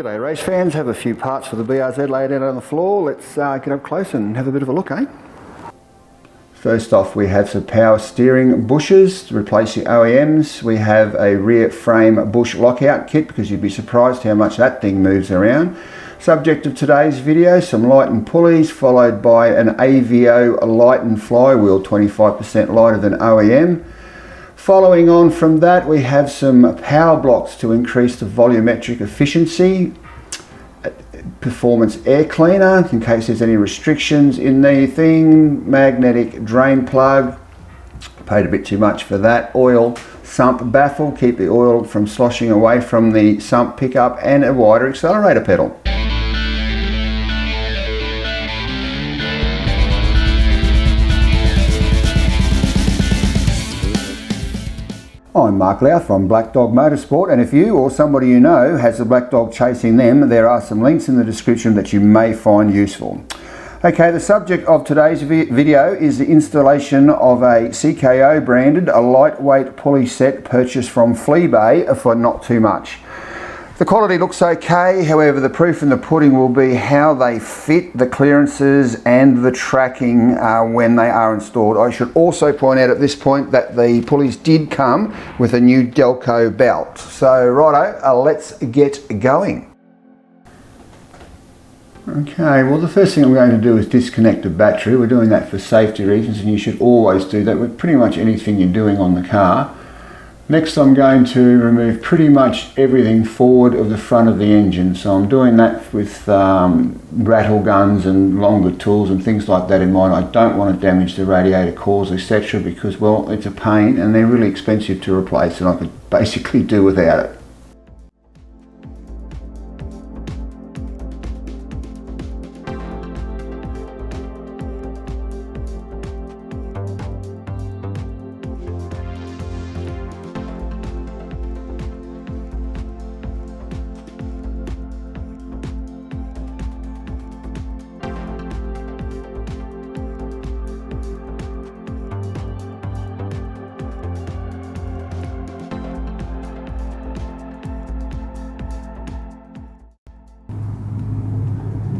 G'day race fans, have a few parts for the BRZ laid out on the floor. Let's get up close and have a bit of a look, eh? First off, we have some power steering bushes to replace your OEMs. We have a rear frame bush lockout kit because you'd be surprised how much that thing moves around. Subject of today's video, some light and pulleys followed by an AVO light and flywheel, 25% lighter than OEM. Following on from that, we have some power blocks to increase the volumetric efficiency, performance air cleaner in case there's any restrictions in the thing, magnetic drain plug, paid a bit too much for that, oil sump baffle, keep the oil from sloshing away from the sump pickup, and a wider accelerator pedal. I'm Mark Lau from Black Dog Motorsport, and if you or somebody you know has a black dog chasing them, there are some links in the description that you may find useful. Okay, the subject of today's video is the installation of a CKO branded, a lightweight pulley set purchased from Flea for not too much. The quality looks okay, however the proof in the pudding will be how they fit, the clearances and the tracking when they are installed. I should also point out at this point that the pulleys did come with a new Delco belt. So righto, let's get going. Okay, well the first thing I'm going to do is disconnect the battery. We're doing that for safety reasons, and you should always do that with pretty much anything you're doing on the car. Next I'm going to remove pretty much everything forward of the front of the engine. So I'm doing that with rattle guns and longer tools and things like that in mind. I don't want to damage the radiator cores, etc., because, well, it's a pain and they're really expensive to replace and I could basically do without it.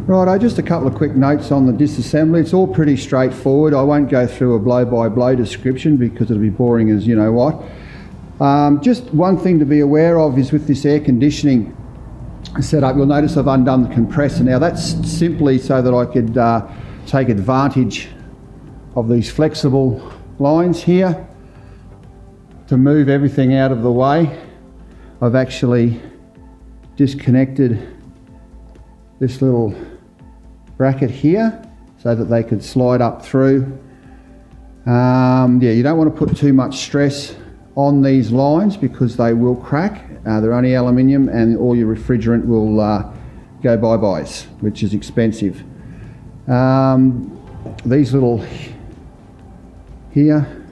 Righto, just a couple of quick notes on the disassembly. It's all pretty straightforward. I won't go through a blow-by-blow description because it'll be boring as you know what. Just one thing to be aware of is with this air conditioning setup, you'll notice I've undone the compressor. Now that's simply so that I could take advantage of these flexible lines here to move everything out of the way. I've actually disconnected this little bracket here so that they could slide up through. Yeah, you don't want to put too much stress on these lines because they will crack. They're only aluminium and all your refrigerant will go bye-byes, which is expensive. These little here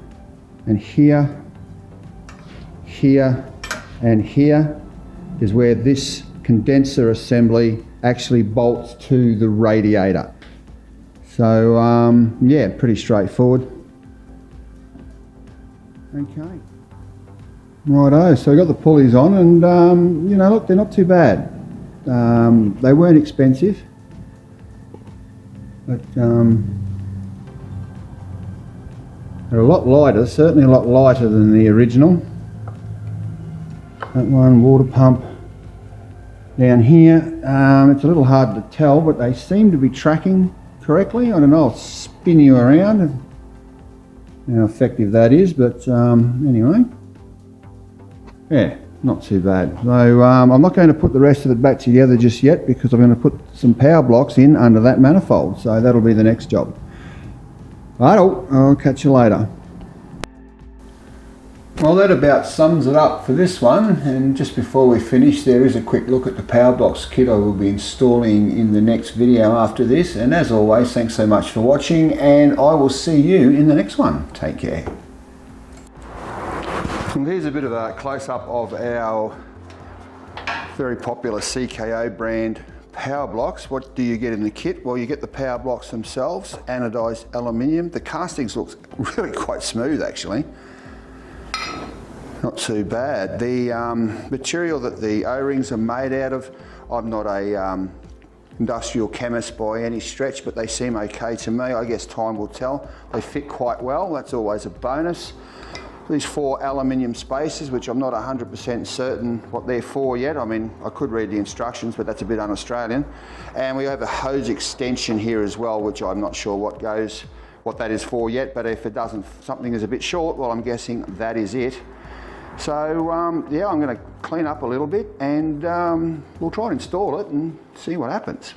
and here, here and here is where this condenser assembly actually bolts to the radiator. So yeah, pretty straightforward. Okay, righto, so we've got the pulleys on and you know, look, they're not too bad. They weren't expensive, but they're a lot lighter, certainly a lot lighter than the original. That one, water pump down here, it's a little hard to tell, but they seem to be tracking correctly. I don't know, I'll spin you around and how effective that is, but anyway, yeah, not too bad. So I'm not going to put the rest of it back together just yet because I'm going to put some power blocks in under that manifold, so that'll be the next job. Righto, I'll catch you later. Well, that about sums it up for this one, and just before we finish there is a quick look at the power blocks kit I will be installing in the next video after this, and as always thanks so much for watching and I will see you in the next one. Take care. And here's a bit of a close-up of our very popular CKO brand power blocks. What do you get in the kit? Well, you get the power blocks themselves, anodized aluminium. The castings looks really quite smooth actually. Not too bad. The material that the O-rings are made out of, I'm not a industrial chemist by any stretch, but they seem okay to me. I guess time will tell. They fit quite well, that's always a bonus. These 4 aluminium spacers, which I'm not 100% certain what they're for yet. I mean, I could read the instructions, but that's a bit un-Australian. And we have a hose extension here as well, which I'm not sure what that is for yet, but if it doesn't, something is a bit short, well, I'm guessing that is it. So yeah, I'm going to clean up a little bit and we'll try and install it and see what happens.